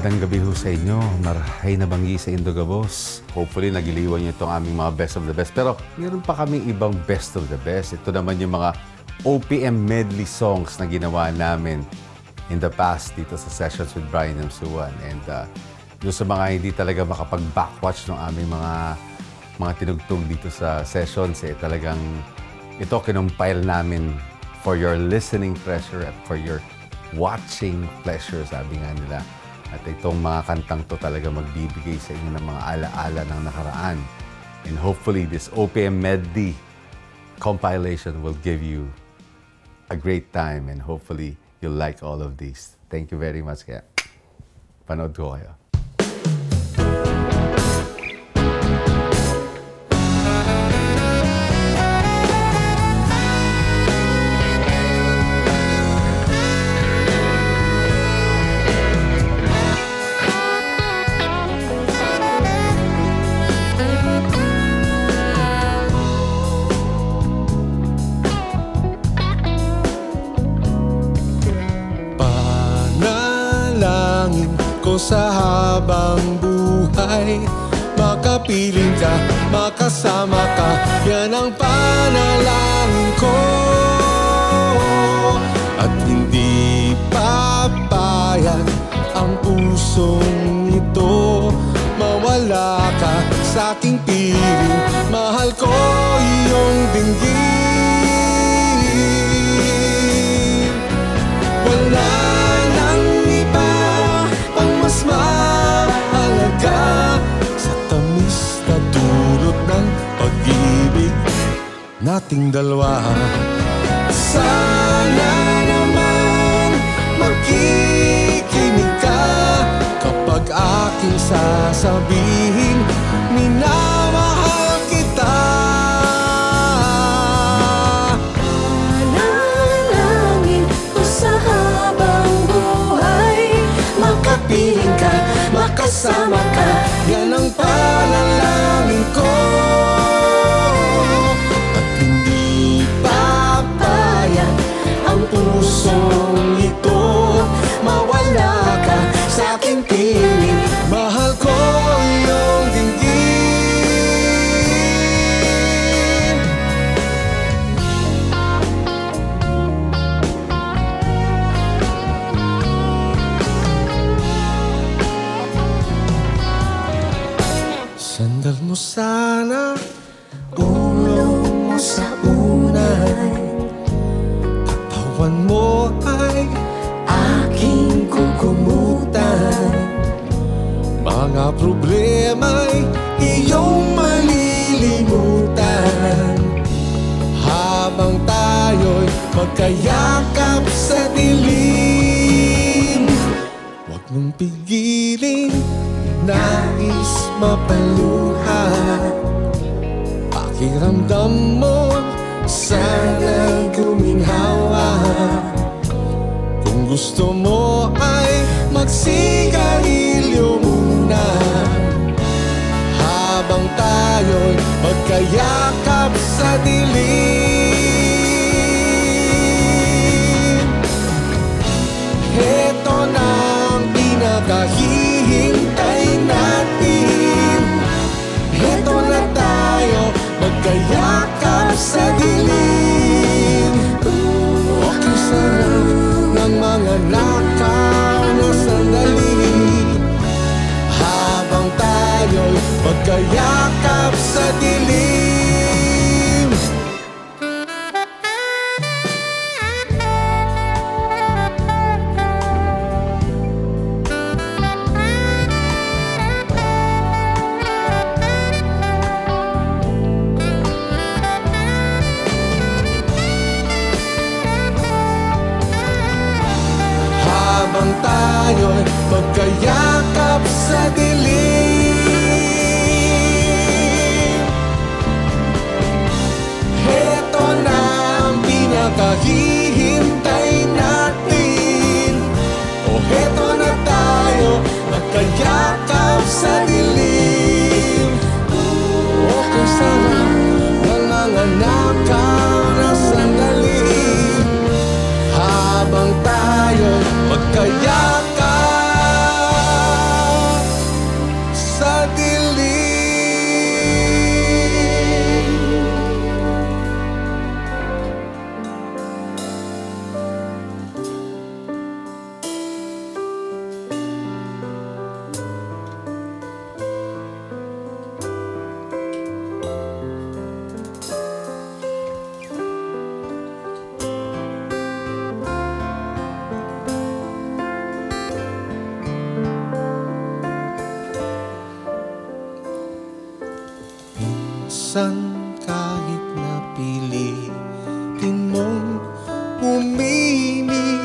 Magandang gabi ho sa inyo. Marahay na banggi sa Indogabos. Hopefully, nagiliwan niyo itong aming mga best of the best. Pero meron pa kaming ibang best of the best. Ito naman yung mga OPM medley songs na ginawa namin in the past dito sa Sessions with Brian M. Suwan. And doon sa mga hindi talaga makapag-backwatch ng aming mga tinugtog dito sa sessions, talagang ito kinumpile namin for your listening pleasure at for your watching pleasure, sabi nga nila. At itong mga kantang to talaga magbibigay sa inyo ng mga alaala ng nakaraan. And hopefully, this OPM medley compilation will give you a great time and hopefully, you'll like all of these. Thank you very much. Kaya, panood ko kayo. Sa habang buhay, makapiling ka, makasama ka, yan ang panalangin ko. At hindi papayag ang pusong ito, mawala ka sa aking piling, mahal ko iyong dinggin. Wala mas mahalaga sa tamis na dulot ng pag-ibig nating dalawa. Sana naman makikinig ka kapag aking sasabihin, minamahal kita. Panalangin ko sa habang buhay, makapiling ka, makasama ka, yan ang panalangin ko. At hindi papayag ang pusong ito, mawala ka sa aking piling, mahal ko iyong dinggin. Sandal mo sana, ulo mo sa unay, katawan mo ay aking kukumutan. mga problema'y iyong malilimutan habang tayo'y magkayakap sa dilim. Huwag mong pigilin, nais mapaluha, pakiramdam mo sana guminhawa. Kung gusto mo ay magsigarilyo muna habang tayo'y magkayakap sa dilim. Heto na ang pinakahihintay natin, heto na tayo magkayakap sa dilim. Okay sarap ng mga nakaw na sandali habang tayo'y magkayakap sa dilim. Habang tayo'y magkayakap sa dilim, heto na ang pinakahihintay natin. O heto na tayo magkayakap sa dilim. O kasama ng mga nakaw na sandali habang tayo magkayakap minsan kahit napilitin mong umini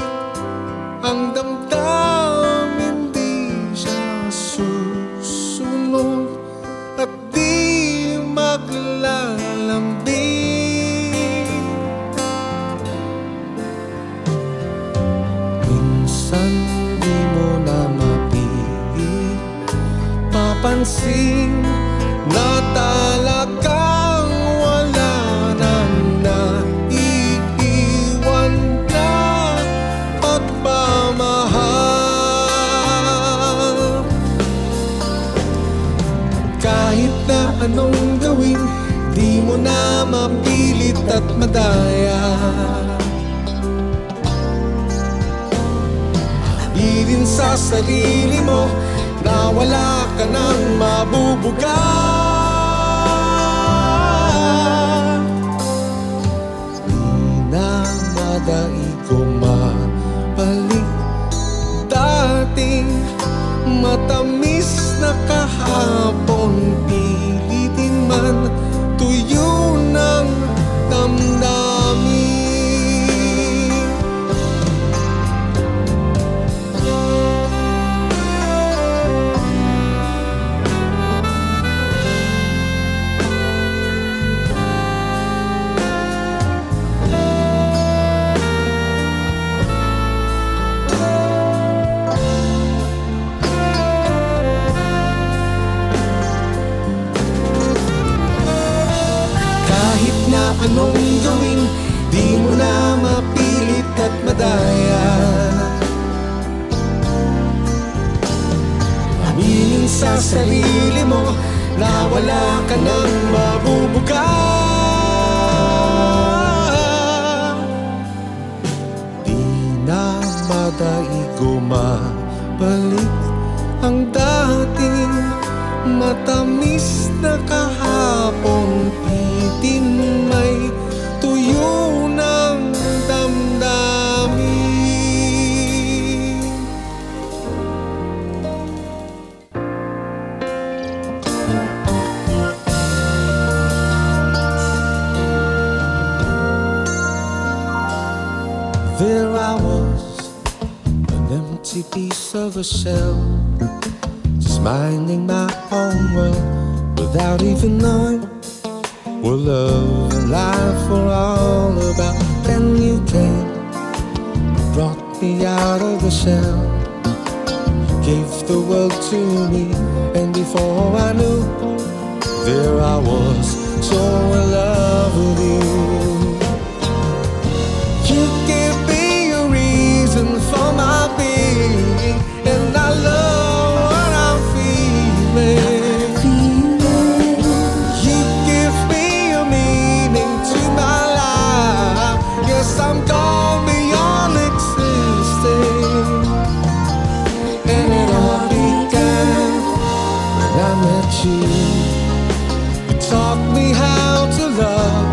ang damdamin, di siya susunod at di maglalambing. Minsan di mo na mapansin na talagang wala nang naiiwan na pagmamahal. Kahit na anong gawin, di mo na mapilit at madaya. Habilin sa sarili mo na wala ka nang mabubuga. Di na madaig o mabalik dating matamis na kahapon. Pilitin man tuyo ng damdamin. Anong gawin, di mo na mapilit at madaya. Aminin sa sarili mo na wala ka nang mabubuga. Di na madaig o mabalik ang dating matamis na kahapon. Pitin may tuyo ng damdamin. There I was, an empty piece of a shell, just minding my own world without even knowing what love and life were all about. Then you came, brought me out of the shell, gave the world to me, and before I knew, there I was, so in love with you. You gave me a reason for my being, and I love what I'm feeling. I'm gone beyond existing, and it all began when I met you. You taught me how to love,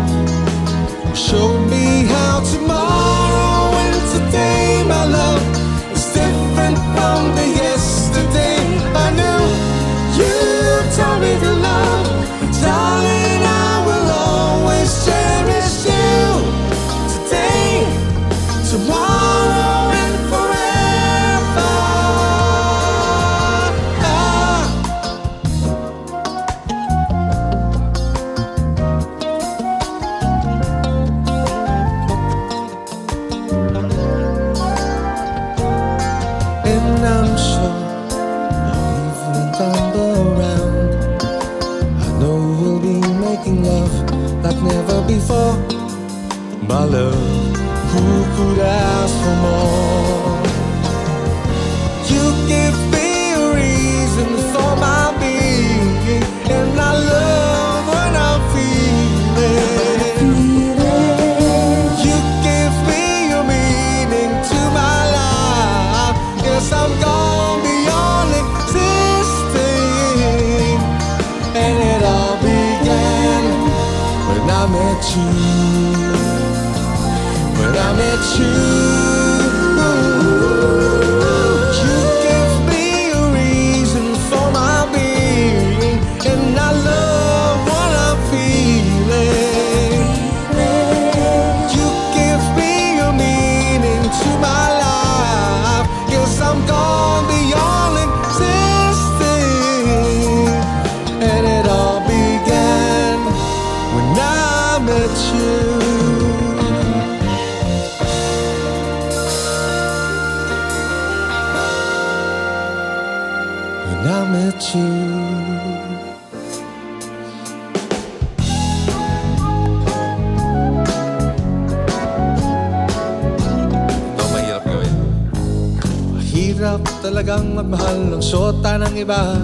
showed me how tomorrow and today, my love, is different from the yesterday. I knew you taught me to love, darling, I will always cherish you. Tomorrow and forever. And I'm sure our evening come around, I know we'll be making love like never before. My love, who could ask for more? You give me a reason for my being, and I love what I'm feeling. You give me a meaning to my life. Yes, I'm gone beyond existing, and it all began when I met you. When I met you, you gave me a reason for my being, and I love what I'm feeling. met you. When I met you. Mahirap talagang magmahal ng syota ng iba.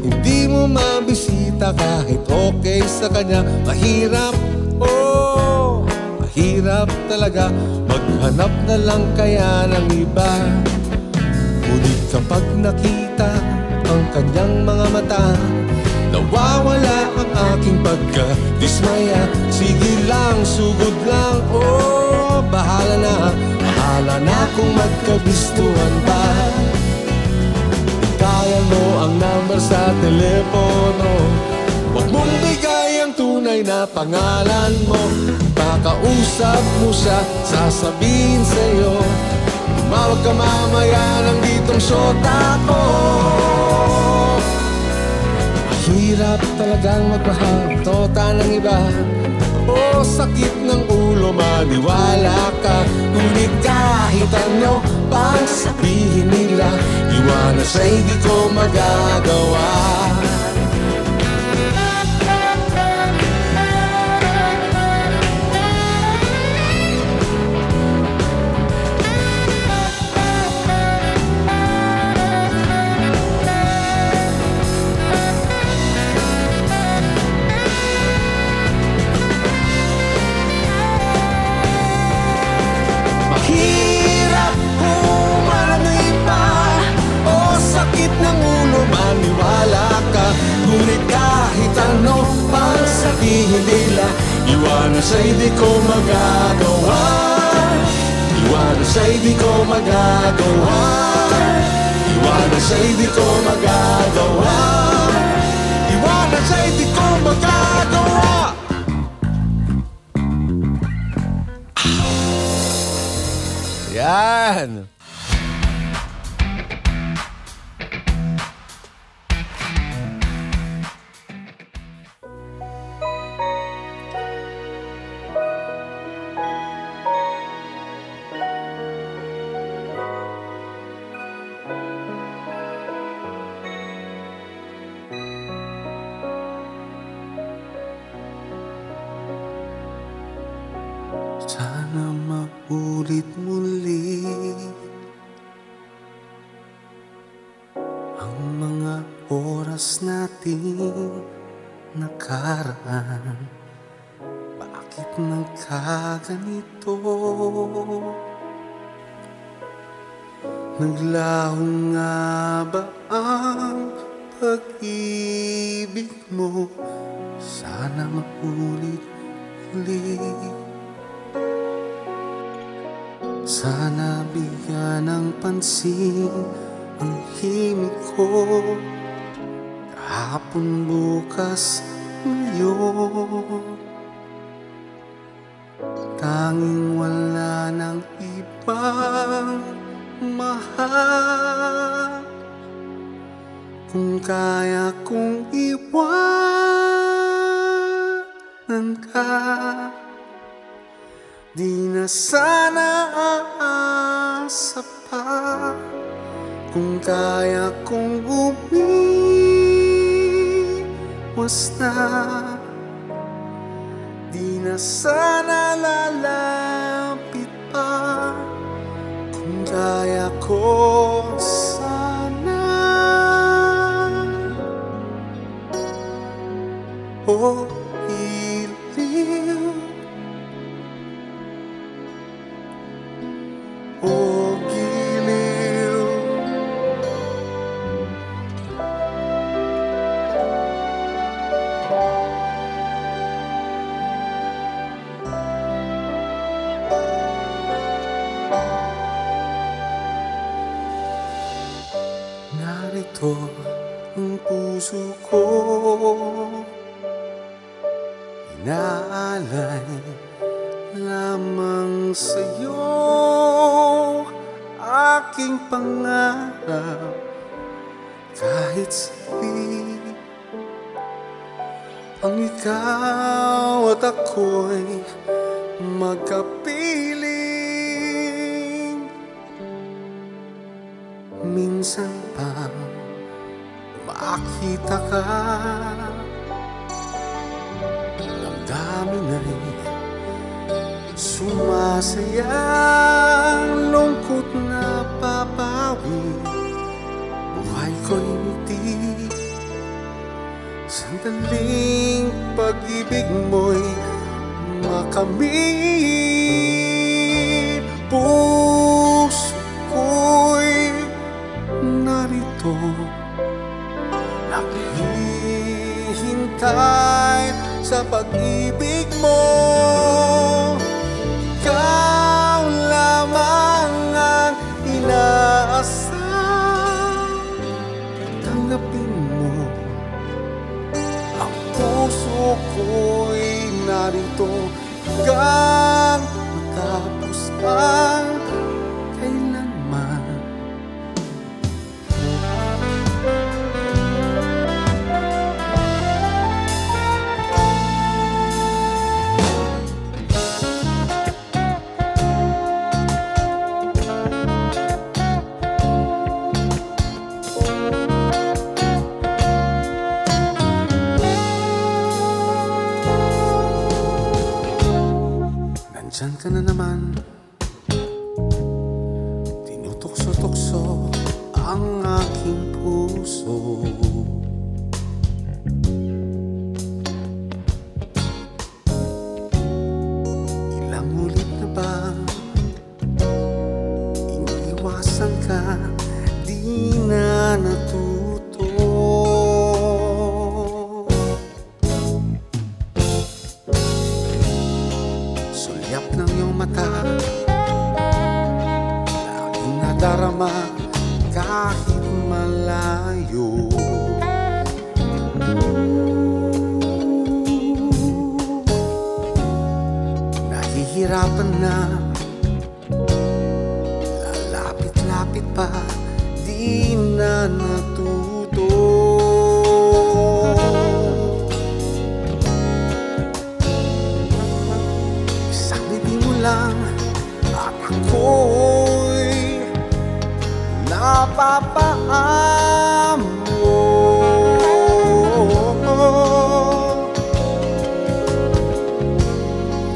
Hindi mo mabisita kahit okay sa kanya. Mahirap, oh, mahirap talaga maghanap na lang kaya ng iba. Ngunit kapag nakita ang kanyang mga mata, nawawala ang aking pagka-dismaya. Sige lang, sugod lang, oh, bahala na. Bahala na kung magkagustuhan pa. Kaya mo ang number sa telepono, huwag mong bigay ang tunay na pangalan mo. Pakausap mo siya, sasabihin sa'yo, tumawag ka mamaya ng ditong syota ko. Mahirap talagang magmahal tota ng iba. Oh, sakit ng ulo, maniwala ka. Ngunit kahit ano pang sabihin nila, iwanan siya'y di ko magagawa. Ngunit kahit ano pang sabihin nila, iwanan siya'y di ko magagawa. Iwanan siya'y di ko magagawa. Iwanan siya'y di ko magagawa. Iwanan siya'y di ko magagawa. Yan! Sana maulit muli ang mga oras nating nakaraan. Bakit nagkaganito? Naglaho nga ba ang pag-ibig mo? Sana maulit muli. Sana bigyan ng pansin ang himig ko. Kahapon, bukas, ngayon. Tanging wala ng ibang mahal. Kung kaya kong iwanan ka, di na sana aasa pa. Kung kaya kong umiwas na, di na sana lalapit pa. Kung kaya ko sana, oh, iliw, oh, giliw. Narito ang puso ko, inaalay lamang sa'yo. Aking pangarap kahit saglit, ang ikaw at ako'y magkapiling. Minsan pa makita ka, damdamin ay sumasaya, lungkot na papawi, buhay ko'y ngiti. Sandaling pag-ibig mo'y makamit. Puso ko'y narito, naghihintay sa pag-ibig mo. Ikaw lamang ang inaasam, tanggapin mo. Ang puso ko'y narito hanggang matapos ang kailanman. Nandyan ka na naman, tinutokso-tokso ang aking puso. Ilang ulit na ba iniiwasan ka, di na natuto. Sulyap ng iyong mata, laging nadarama kahit malayo. Nahihirapan na, lalapit-lapit pa, di na natuto. Lang at ako'y napapaamo.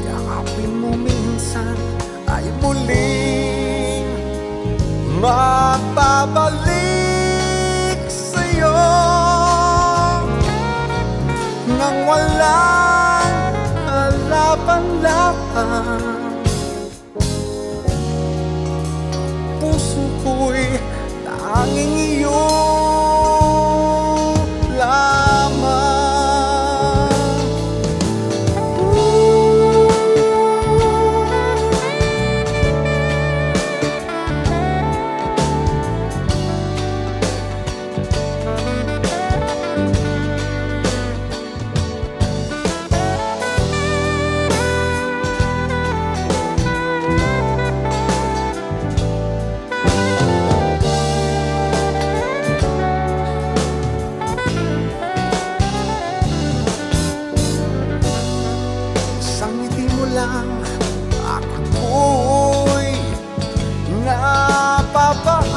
Yakapin mo minsan ay muling magbabalik sa'yo nang walang kalaban-laban. Puso ko'y tanging iyo lamang. Lang at ako'y napapaamo.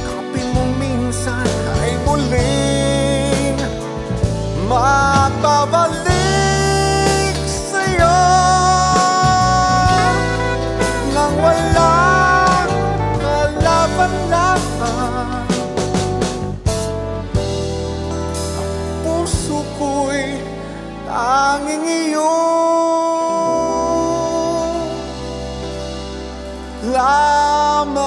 Yakapin mo minsan ay muling magbabalik sa'yo nang walang kalaban-laban. Puso ko'y tanging iyo lamang.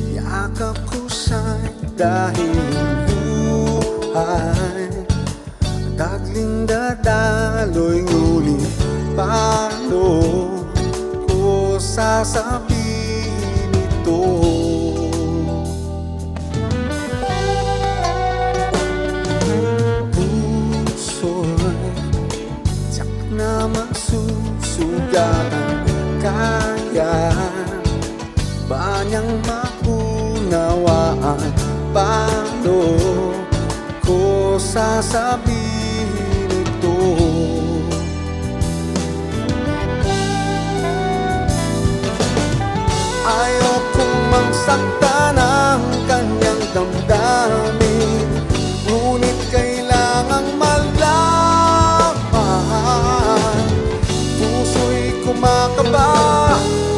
Yakap ko sa'y dahil buhay tagling dadaloy, ngunit paano ko sasabihin Puso'y tiyak na masusugatan. Kaya ba niyang maunawaan? Paano ko sasabihin ito? Ayokong mangsaktan ang kanyang damdamin, ngunit kailangang malaman. Puso'y kumakaba,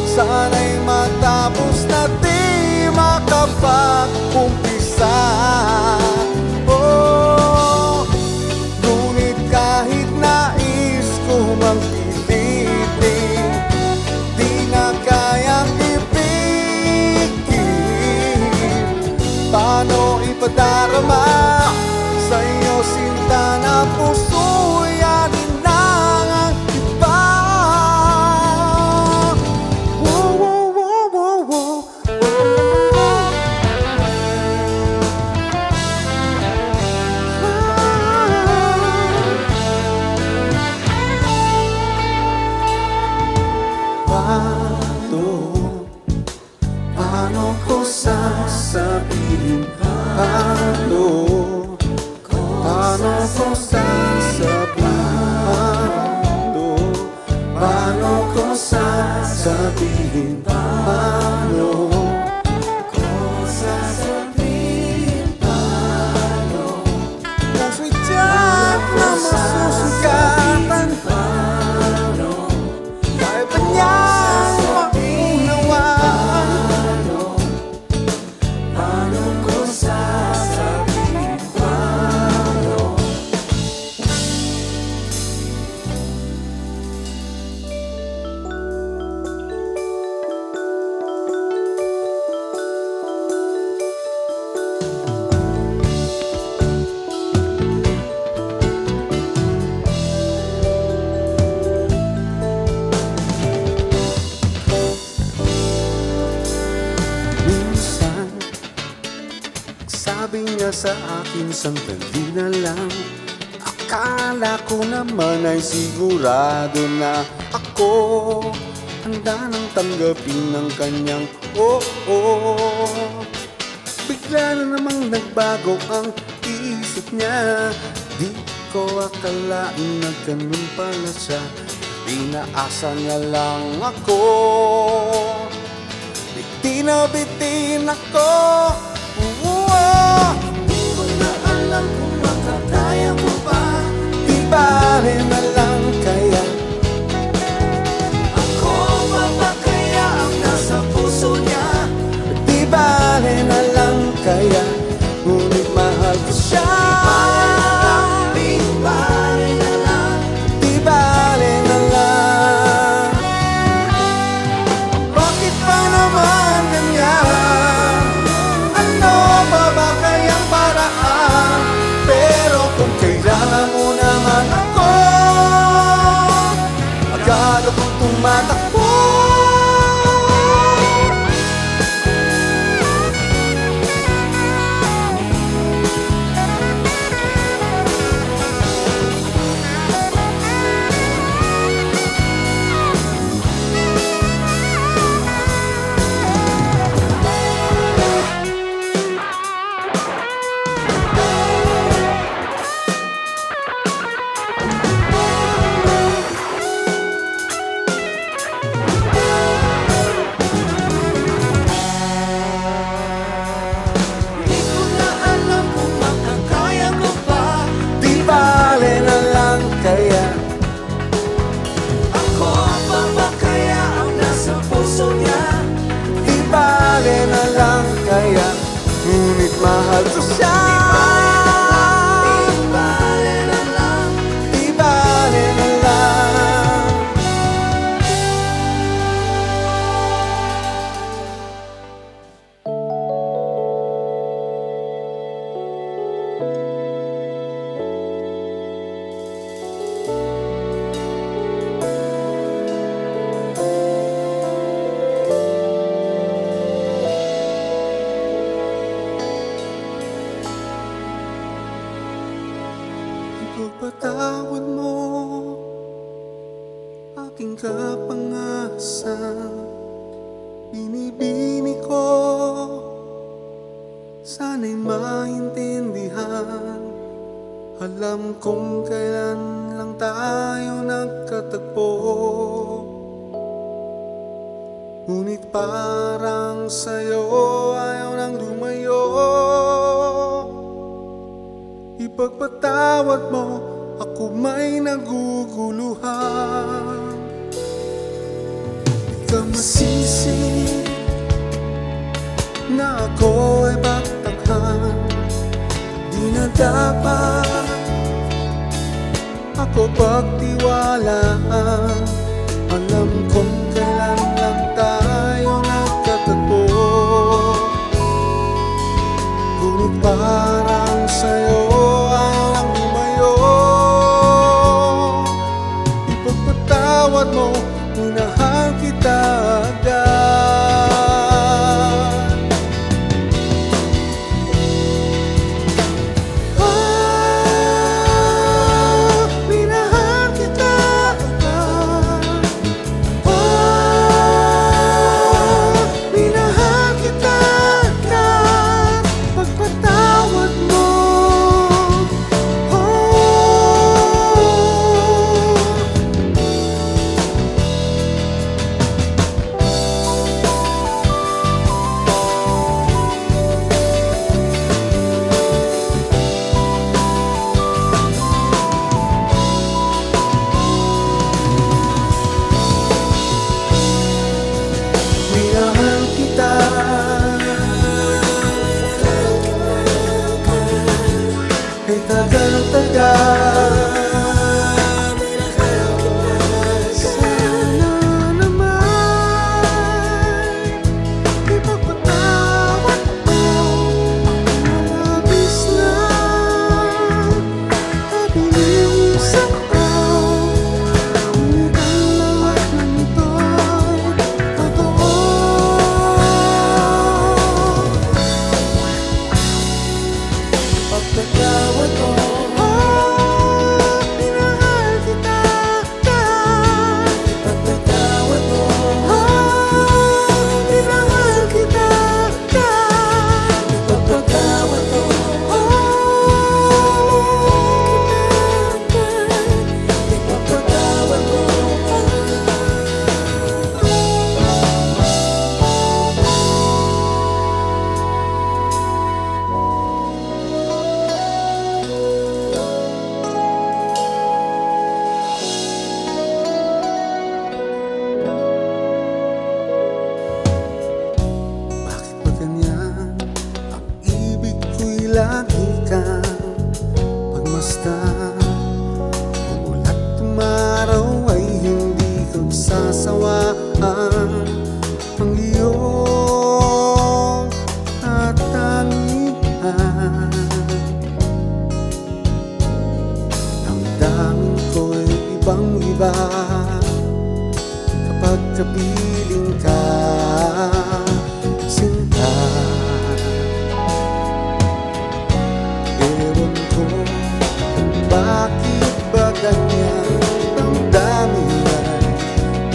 sana'y matapos na di makapag-umpisa. Oh, ngunit kahit nais ko magpilitin, di na kayang ibigin. Paano ipadarama sa iyo sinta na puso'y anin ang iba? Wow, wow, wow, wow, wow. Paano ko sasabihin? Paano ko sasabihin? Paano ko sasabihin? Paano ko sasabihin? Paano puso'y tiyak na masusugatan. Kaya ba niyang maunawaan? Paano ko sasabihin? Paano? Minsan, sabi niya sa akin, sandali na lang. Akala ko naman ay sigurado na ako handa nang tanggapin ng kanyang Bigla na namang nagbago ang isip niya. Di ko akalain na ganun pala siya. Inaasa niya lang ako, bitin na bitin ako. Di ko na alam kung makakaya mo pa. Di bale na lang kaya. Ako ba kaya ang nasa puso niya? Di bale na lang kaya, ngunit mahal ko siya. Di bale na lang, di bale na lang. Bakit pa naman ganyan? Ano ba kayang paraan? Pero kung kailangan mo naman ako, agad akong tumatakbo. Kaya ako ba kaya ang nasa puso niya? Di bale na lang kaya, ngunit mahal ko siya. Di bale na lang, di bale na lang. Ipagpatawad mo aking kapangasan. Binibini ko, sana'y maintindihan. Alam kong kailan lang tayo nagkatagpo, ngunit parang sa'yo ayaw nang lumayo. Ipagpatawad mo, ako may naguguluhan. Di ka masisi na ako ay baktakhan. Di na dapat ako pagtiwalaan. Alam kong kailan lang tayo nagkatagpo, ngunit parang sa'yo ayaw lang lumayo. Ipagpatawad mo, minahal kita agad. Ay tagal-tagal, sana naman ipagpatawad mo. Malabis na nabilisan ko, ngunit ang lahat ng ito'y totoo. Ipagpatawad mo, minahal kita agad. Ipagpatawad mo, minahal kita agad. Ipagpatawad mo, ipagpatawad mo. Lagi kang pagmasdan, umulat umaraw ay hindi ko sasawaan. Ang iyong katangian, damdamin ko'y ibang-iba kapag kapiling ka, sinta. Bakit ba ganyan ang dami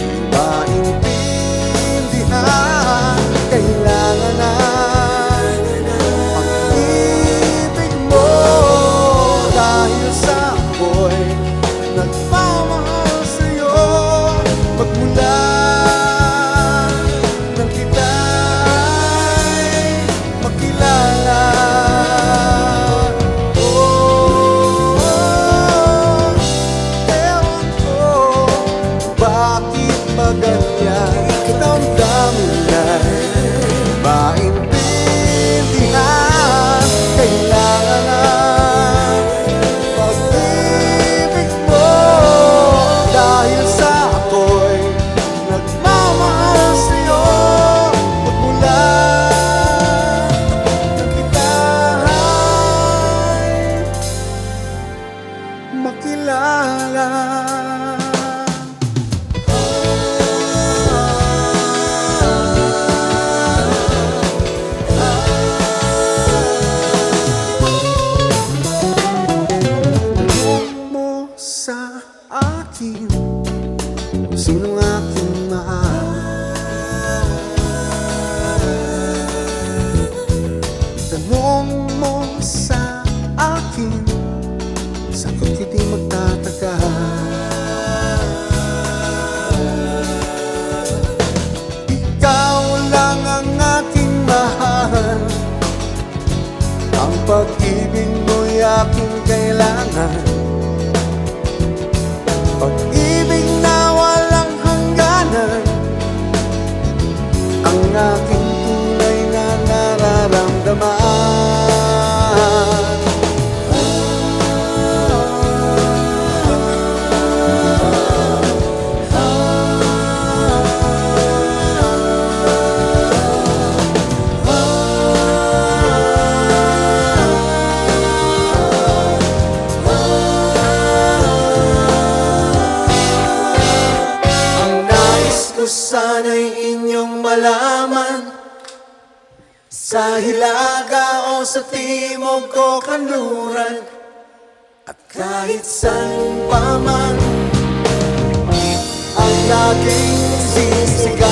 ay maintindihan? Kailangan ay pag-ibig mo, dahil sa ako'y nagmamahal sa'yo. Magmula nang kita'y makilala, bakit ba ganyan ang damdamin? pag-ibig mo'y aking kailangan, pag-ibig na walang hangganan, ang aking tunay na nararamdaman. Sana'y inyong malaman, sa Hilaga o sa Timog o Kanluran, at kahit saan pa man, ang laging sisigaw,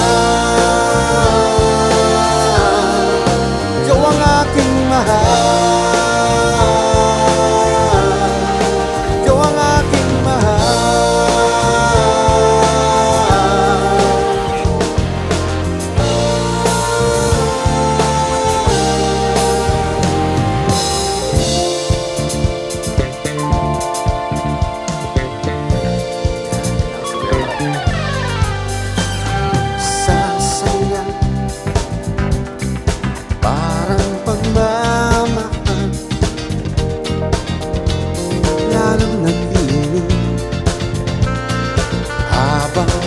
ikaw ang aking mahal.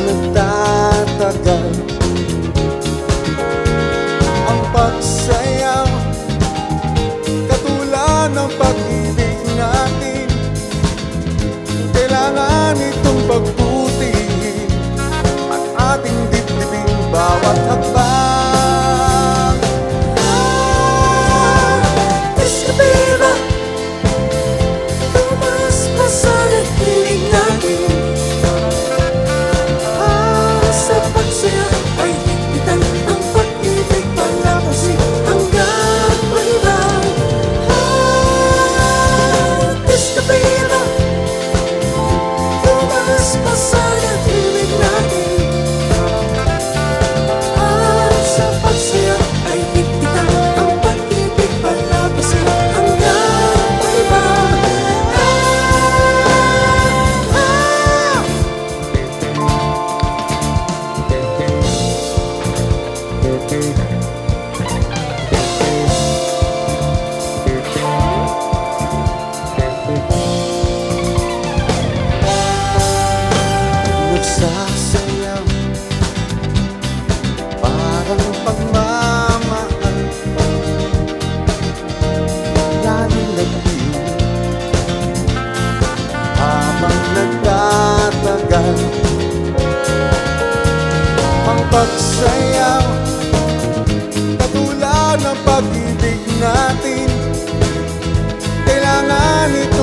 Nagtatagal ang pagsayaw, katulad ng pag-ibig natin. Kailangan itong pagbutihin at ating dibdibin bawat hakbang. Eskapera, tumas pa sa nahiling natin. Ay higpitan ang pag-ibig, palapasin hanggang malibang. Eskapera, tumas pa sa nahilig natin. Sa pagsaya ay higpitan ang pag-ibig, palapasin hanggang malibang. Nagsasayaw, parang pagmamahal, lalong nag-ibig habang nagtatagal. Ang pagsayaw, katulad ng pag-ibig natin, kailangan ito